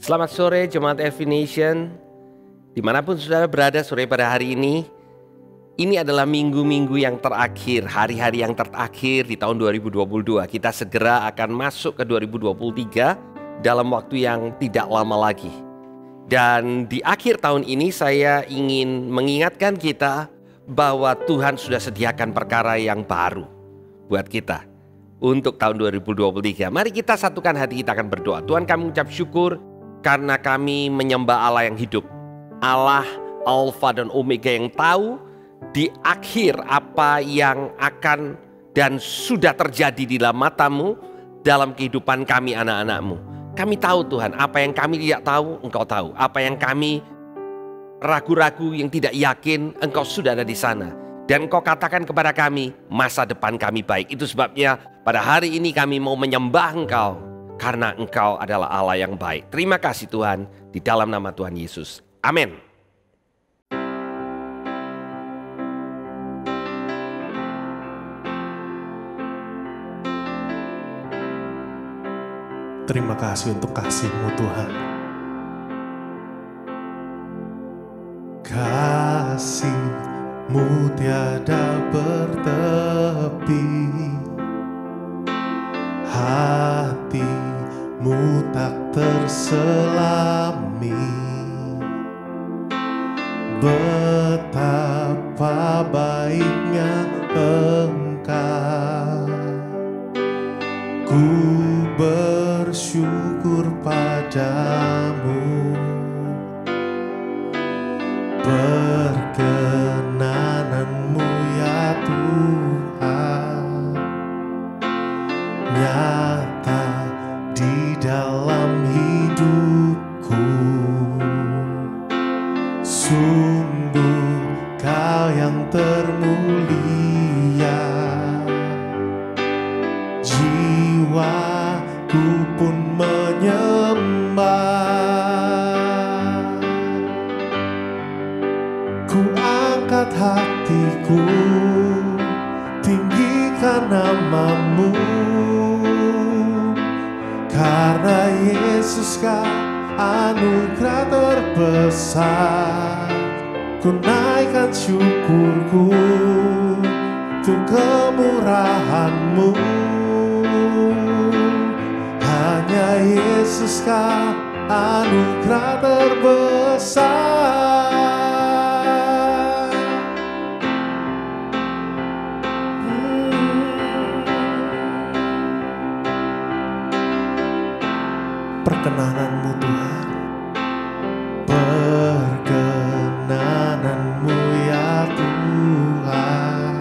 Selamat sore Jemaat Elvi Nation. Dimanapun saudara berada sore pada hari ini adalah minggu-minggu yang terakhir, hari-hari yang terakhir di tahun 2022. Kita segera akan masuk ke 2023 dalam waktu yang tidak lama lagi. Dan di akhir tahun ini saya ingin mengingatkan kita bahwa Tuhan sudah sediakan perkara yang baru buat kita untuk tahun 2023. Mari kita satukan hati, kita akan berdoa. Tuhan, kami mengucap syukur karena kami menyembah Allah yang hidup, Allah Alfa dan Omega yang tahu di akhir apa yang akan dan sudah terjadi di dalam mata-Mu dalam kehidupan kami anak-anak-Mu. Kami tahu Tuhan, apa yang kami tidak tahu Engkau tahu, apa yang kami ragu-ragu yang tidak yakin Engkau sudah ada di sana. Dan Engkau katakan kepada kami masa depan kami baik. Itu sebabnya pada hari ini kami mau menyembah Engkau karena Engkau adalah Allah yang baik. Terima kasih Tuhan, di dalam nama Tuhan Yesus. Amin. Terima kasih untuk kasih-Mu Tuhan. Kasih-Mu tiada bertepi, hati-Mu tak terselami. Betapa baiknya Engkau, ku bersyukur padamu. Perkenanan-Mu ya Tuhan nyata di dalam hidupku. Sungguh Kau yang termulia, jiwaku pun menyembah. Ku angkat hatiku, tinggikan nama-Mu, karena Yesus Kau anugerah terbesar. Ku naikkan syukurku untuk kemurahan-Mu. Hanya Yesus Kau anugerah terbesar. Perkenanan-Mu Tuhan, perkenanan-Mu ya Tuhan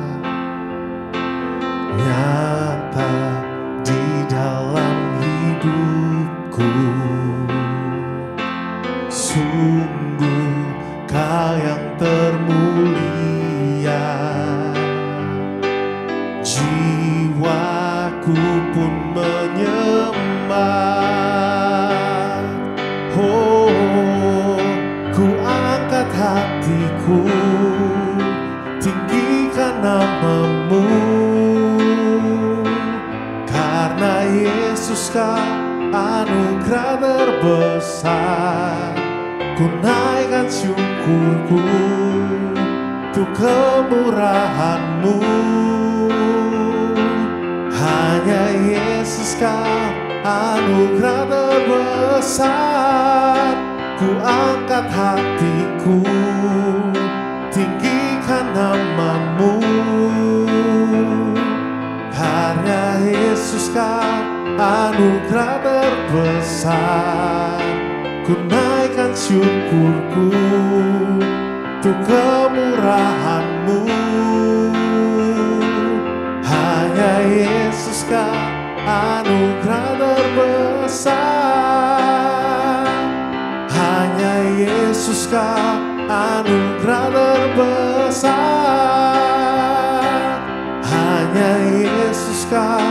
nyata di dalam hidupku. Sungguh Kau yang termulia, jiwaku pun menyembah. Oh, ku angkat hatiku, tinggikan nama-Mu, karena Yesus Kau anugerah terbesar. Ku naikkan syukurku untuk kemurahan-Mu. Hanya Yesus Kau anugerah terbesar. Ku angkat hatiku, tinggikan nama-Mu, karena Yesus Kau anugerah terbesar. Ku naikkan syukurku untuk kemurahan-Mu. Hanya Yesus Kau anugerah terbesar. Hanya Yesus Kau anugerah terbesar. Hanya Yesus Kau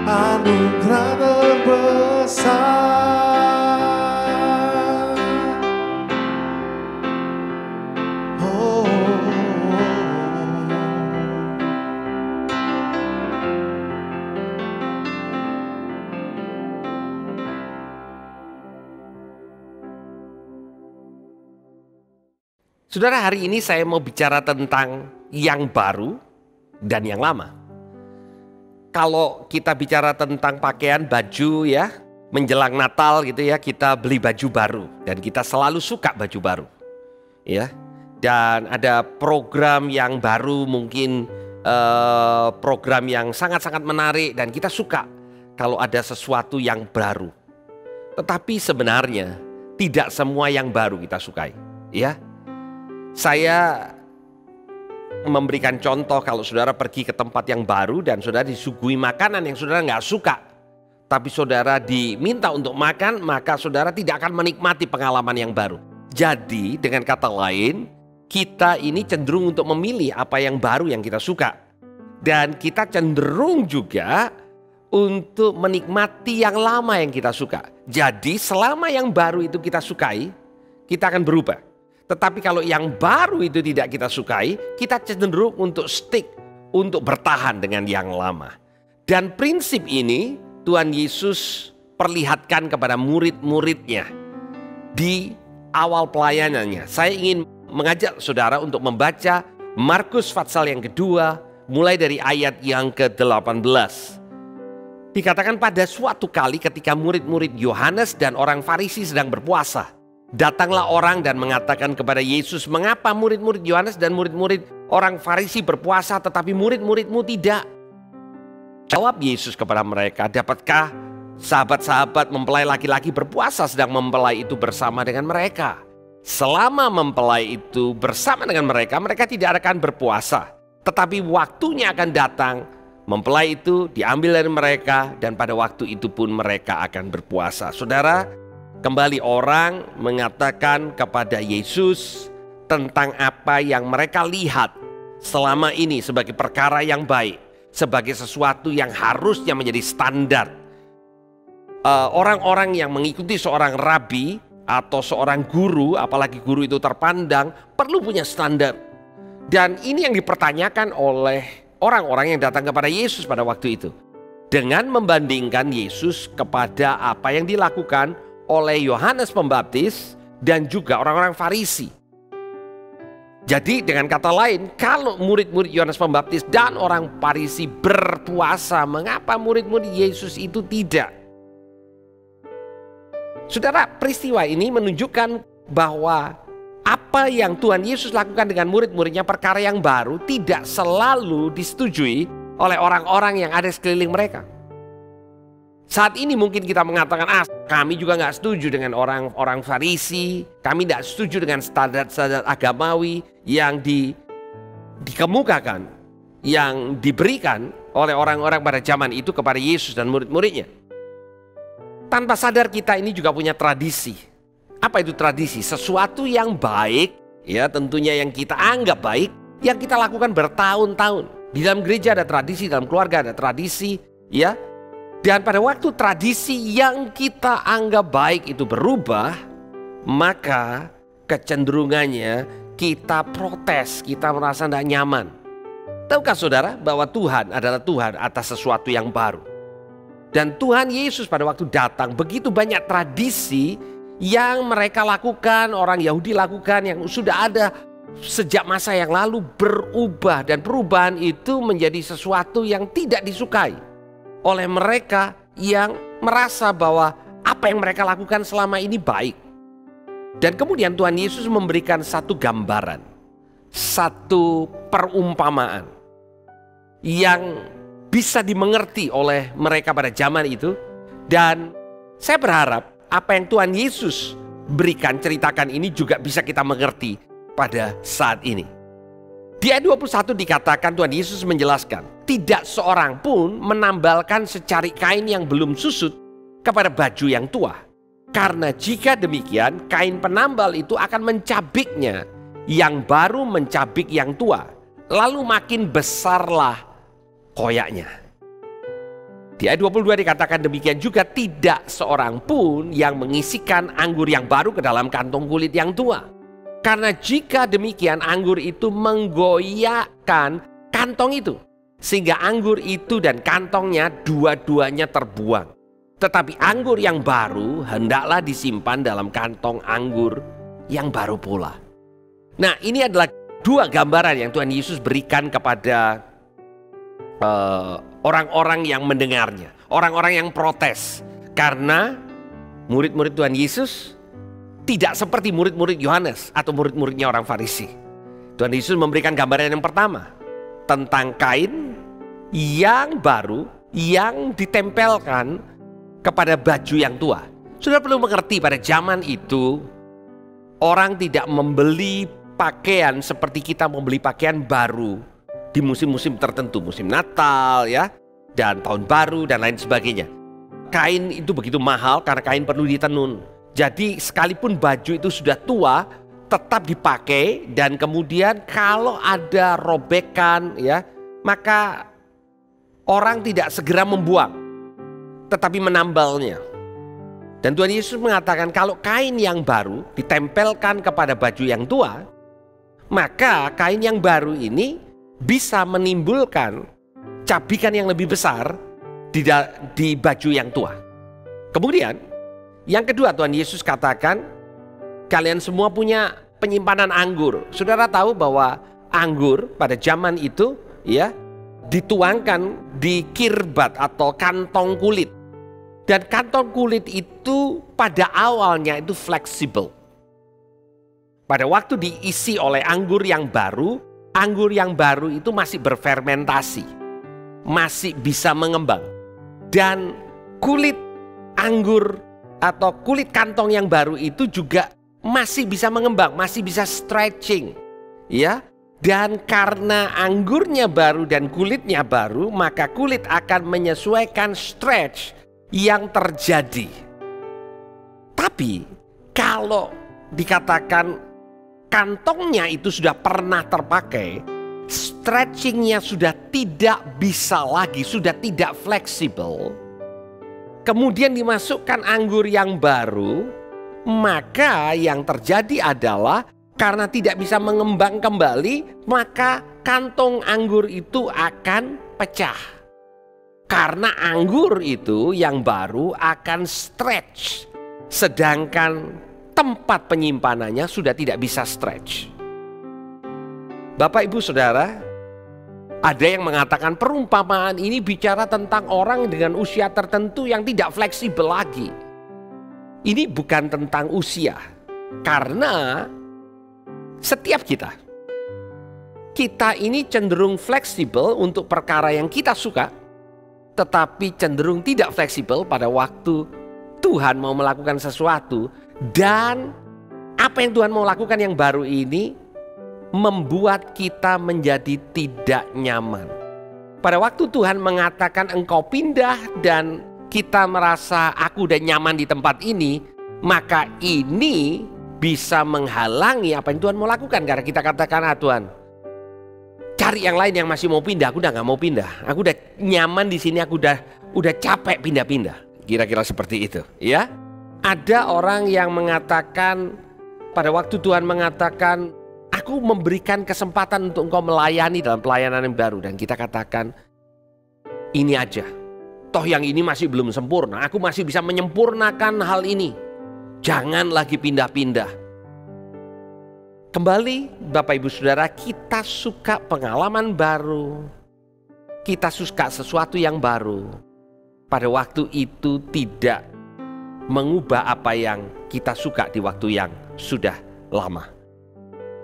anugerah terbesar. Saudara, hari ini saya mau bicara tentang yang baru dan yang lama. Kalau kita bicara tentang pakaian, baju ya, menjelang Natal gitu ya, kita beli baju baru dan kita selalu suka baju baru. Ya. Dan ada program yang baru, mungkin program yang sangat-sangat menarik dan kita suka kalau ada sesuatu yang baru. Tetapi sebenarnya tidak semua yang baru kita sukai, ya. Saya memberikan contoh, kalau saudara pergi ke tempat yang baru dan saudara disuguhi makanan yang saudara nggak suka, tapi saudara diminta untuk makan, maka saudara tidak akan menikmati pengalaman yang baru. Jadi dengan kata lain, kita ini cenderung untuk memilih apa yang baru yang kita suka. Dan kita cenderung juga untuk menikmati yang lama yang kita suka. Jadi selama yang baru itu kita sukai, kita akan berubah. Tetapi kalau yang baru itu tidak kita sukai, kita cenderung untuk stick, untuk bertahan dengan yang lama. Dan prinsip ini Tuhan Yesus perlihatkan kepada murid-muridnya di awal pelayanannya. Saya ingin mengajak saudara untuk membaca Markus pasal yang kedua, mulai dari ayat yang ke-18. Dikatakan pada suatu kali ketika murid-murid Yohanes dan orang Farisi sedang berpuasa, datanglah orang dan mengatakan kepada Yesus, "Mengapa murid-murid Yohanes dan murid-murid orang Farisi berpuasa tetapi murid-muridmu tidak?" Jawab Yesus kepada mereka, "Dapatkah sahabat-sahabat mempelai laki-laki berpuasa sedang mempelai itu bersama dengan mereka? Selama mempelai itu bersama dengan mereka, mereka tidak akan berpuasa. Tetapi waktunya akan datang, mempelai itu diambil dari mereka dan pada waktu itu pun mereka akan berpuasa." Saudara, kembali orang mengatakan kepada Yesus tentang apa yang mereka lihat selama ini sebagai perkara yang baik, sebagai sesuatu yang harusnya menjadi standar. Orang-orang yang mengikuti seorang rabi atau seorang guru, apalagi guru itu terpandang, perlu punya standar. Dan ini yang dipertanyakan oleh orang-orang yang datang kepada Yesus pada waktu itu, dengan membandingkan Yesus kepada apa yang dilakukan oleh Yohanes Pembaptis dan juga orang-orang Farisi. Jadi dengan kata lain, kalau murid-murid Yohanes Pembaptis dan orang Farisi berpuasa, mengapa murid-murid Yesus itu tidak? Saudara, peristiwa ini menunjukkan bahwa apa yang Tuhan Yesus lakukan dengan murid-muridnya, perkara yang baru, tidak selalu disetujui oleh orang-orang yang ada sekeliling mereka. Saat ini mungkin kita mengatakan, kami juga nggak setuju dengan orang-orang Farisi, kami tidak setuju dengan standar-standar agamawi yang dikemukakan, yang diberikan oleh orang-orang pada zaman itu kepada Yesus dan murid-muridnya. Tanpa sadar kita ini juga punya tradisi. Apa itu tradisi? Sesuatu yang baik, ya tentunya yang kita anggap baik, yang kita lakukan bertahun-tahun. Di dalam gereja ada tradisi, dalam keluarga ada tradisi, ya. Dan pada waktu tradisi yang kita anggap baik itu berubah, maka kecenderungannya kita protes, kita merasa tidak nyaman. Tahukah saudara bahwa Tuhan adalah Tuhan atas sesuatu yang baru? Dan Tuhan Yesus pada waktu datang, begitu banyak tradisi yang mereka lakukan, orang Yahudi lakukan, yang sudah ada sejak masa yang lalu, berubah. Dan perubahan itu menjadi sesuatu yang tidak disukai oleh mereka yang merasa bahwa apa yang mereka lakukan selama ini baik. Dan kemudian Tuhan Yesus memberikan satu gambaran, satu perumpamaan yang bisa dimengerti oleh mereka pada zaman itu. Dan saya berharap apa yang Tuhan Yesus berikan, ceritakan ini juga bisa kita mengerti pada saat ini. Di ayat 21 dikatakan, Tuhan Yesus menjelaskan, tidak seorang pun menambalkan secari kain yang belum susut kepada baju yang tua. Karena jika demikian, kain penambal itu akan mencabiknya, yang baru mencabik yang tua. Lalu makin besarlah koyaknya. Di ayat 22 dikatakan demikian juga, tidak seorang pun yang mengisikan anggur yang baru ke dalam kantong kulit yang tua. Karena jika demikian, anggur itu menggoyahkan kantong itu, sehingga anggur itu dan kantongnya dua-duanya terbuang. Tetapi anggur yang baru hendaklah disimpan dalam kantong anggur yang baru pula. Nah, ini adalah dua gambaran yang Tuhan Yesus berikan kepada orang-orang yang mendengarnya, orang-orang yang protes. Karena murid-murid Tuhan Yesus tidak seperti murid-murid Yohanes atau murid-muridnya orang Farisi. Tuhan Yesus memberikan gambaran yang pertama tentang kain yang baru yang ditempelkan kepada baju yang tua. Sudah perlu mengerti, pada zaman itu orang tidak membeli pakaian seperti kita membeli pakaian baru di musim-musim tertentu, musim Natal ya, dan tahun baru dan lain sebagainya. Kain itu begitu mahal karena kain perlu ditenun. Jadi sekalipun baju itu sudah tua tetap dipakai, dan kemudian kalau ada robekan ya, maka orang tidak segera membuang tetapi menambalnya. Dan Tuhan Yesus mengatakan kalau kain yang baru ditempelkan kepada baju yang tua, maka kain yang baru ini bisa menimbulkan cabikan yang lebih besar di baju yang tua. Kemudian yang kedua, Tuhan Yesus katakan kalian semua punya penyimpanan anggur. Saudara tahu bahwa anggur pada zaman itu ya dituangkan di kirbat atau kantong kulit. Dan kantong kulit itu pada awalnya itu fleksibel. Pada waktu diisi oleh anggur yang baru itu masih berfermentasi, masih bisa mengembang. Dan kulit anggur atau kulit kantong yang baru itu juga masih bisa mengembang, masih bisa stretching, ya. Dan karena anggurnya baru dan kulitnya baru, maka kulit akan menyesuaikan stretch yang terjadi. Tapi kalau dikatakan kantongnya itu sudah pernah terpakai, stretchingnya sudah tidak bisa lagi, sudah tidak fleksibel, kemudian dimasukkan anggur yang baru, maka yang terjadi adalah karena tidak bisa mengembang kembali, maka kantong anggur itu akan pecah. Karena anggur itu yang baru akan stretch, sedangkan tempat penyimpanannya sudah tidak bisa stretch. Bapak, Ibu, Saudara, ada yang mengatakan perumpamaan ini bicara tentang orang dengan usia tertentu yang tidak fleksibel lagi. Ini bukan tentang usia, karena setiap kita ini cenderung fleksibel untuk perkara yang kita suka, tetapi cenderung tidak fleksibel pada waktu Tuhan mau melakukan sesuatu. Dan apa yang Tuhan mau lakukan yang baru ini membuat kita menjadi tidak nyaman. Pada waktu Tuhan mengatakan engkau pindah dan kita merasa aku udah nyaman di tempat ini, maka ini bisa menghalangi apa yang Tuhan mau lakukan. Karena kita katakan, Tuhan, cari yang lain yang masih mau pindah, aku udah gak mau pindah. Aku udah nyaman di sini, aku udah capek pindah-pindah. Kira-kira seperti itu, ya. Ada orang yang mengatakan pada waktu Tuhan mengatakan, aku memberikan kesempatan untuk engkau melayani dalam pelayanan yang baru. Dan kita katakan, ini aja. Toh yang ini masih belum sempurna, aku masih bisa menyempurnakan hal ini. Jangan lagi pindah-pindah. Kembali Bapak Ibu Saudara, kita suka pengalaman baru. Kita suka sesuatu yang baru. Pada waktu itu tidak mengubah apa yang kita suka di waktu yang sudah lama.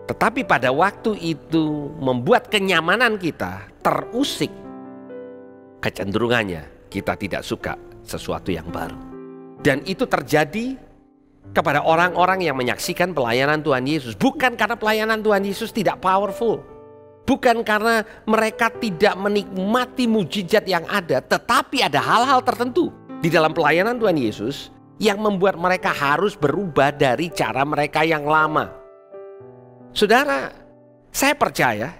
Tetapi pada waktu itu membuat kenyamanan kita terusik. Kecenderungannya kita tidak suka sesuatu yang baru. Dan itu terjadi kepada orang-orang yang menyaksikan pelayanan Tuhan Yesus. Bukan karena pelayanan Tuhan Yesus tidak powerful. Bukan karena mereka tidak menikmati mujizat yang ada. Tetapi ada hal-hal tertentu di dalam pelayanan Tuhan Yesus yang membuat mereka harus berubah dari cara mereka yang lama. Saudara, saya percaya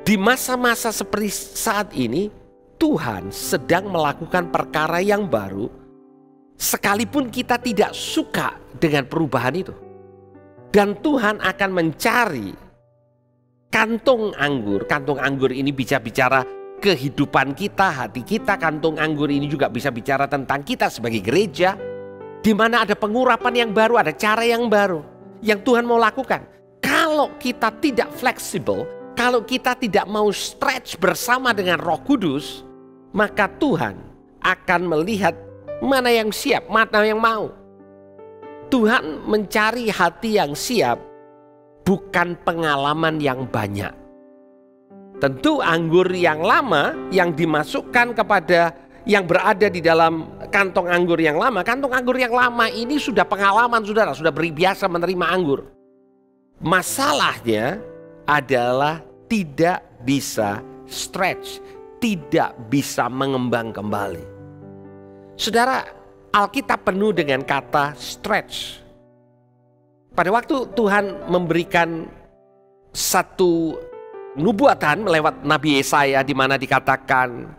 di masa-masa seperti saat ini Tuhan sedang melakukan perkara yang baru, sekalipun kita tidak suka dengan perubahan itu. Dan Tuhan akan mencari kantong anggur. Kantong anggur ini bisa bicara kehidupan kita, hati kita. Kantong anggur ini juga bisa bicara tentang kita sebagai gereja, di mana ada pengurapan yang baru, ada cara yang baru yang Tuhan mau lakukan. kalau kita tidak fleksibel, kalau kita tidak mau stretch bersama dengan Roh Kudus, maka Tuhan akan melihat mana yang siap, mana yang mau. Tuhan mencari hati yang siap, bukan pengalaman yang banyak. Tentu anggur yang lama yang dimasukkan kepada yang berada di dalam kantong anggur yang lama. Kantong anggur yang lama ini sudah pengalaman saudara, sudah biasa menerima anggur. Masalahnya adalah tidak bisa stretch, tidak bisa mengembang kembali. Saudara, Alkitab penuh dengan kata stretch. Pada waktu Tuhan memberikan satu nubuatan melewat Nabi Yesaya di mana dikatakan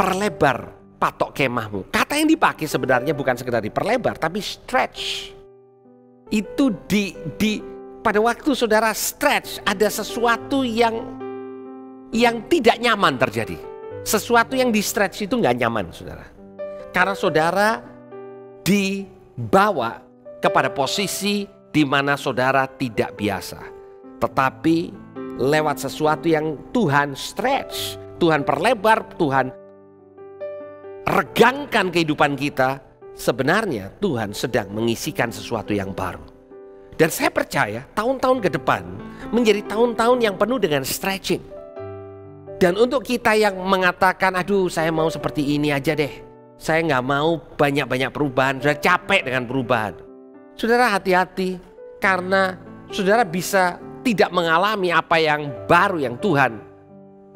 perlebar patok kemahmu. Kata yang dipakai sebenarnya bukan sekedar diperlebar tapi stretch. Itu pada waktu saudara stretch ada sesuatu yang tidak nyaman terjadi. Sesuatu yang di stretch itu nggak nyaman saudara. Karena saudara dibawa kepada posisi di mana saudara tidak biasa. Tetapi lewat sesuatu yang Tuhan stretch, Tuhan perlebar, Tuhan regangkan kehidupan kita, sebenarnya Tuhan sedang mengisikan sesuatu yang baru. Dan saya percaya tahun-tahun ke depan menjadi tahun-tahun yang penuh dengan stretching. Dan untuk kita yang mengatakan, aduh saya mau seperti ini aja deh, saya nggak mau banyak-banyak perubahan, sudah capek dengan perubahan. Saudara hati-hati, karena saudara bisa tidak mengalami apa yang baru yang Tuhan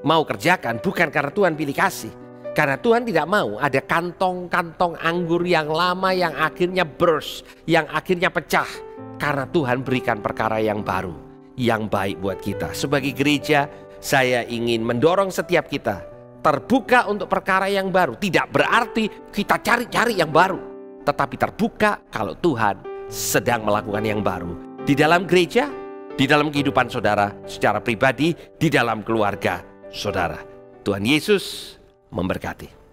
mau kerjakan, bukan karena Tuhan pilih kasih. Karena Tuhan tidak mau ada kantong-kantong anggur yang lama yang akhirnya burst, yang akhirnya pecah. Karena Tuhan berikan perkara yang baru, yang baik buat kita. Sebagai gereja, saya ingin mendorong setiap kita terbuka untuk perkara yang baru. Tidak berarti kita cari-cari yang baru, tetapi terbuka kalau Tuhan sedang melakukan yang baru. Di dalam gereja, di dalam kehidupan saudara, secara pribadi, di dalam keluarga saudara. Tuhan Yesus memberkati.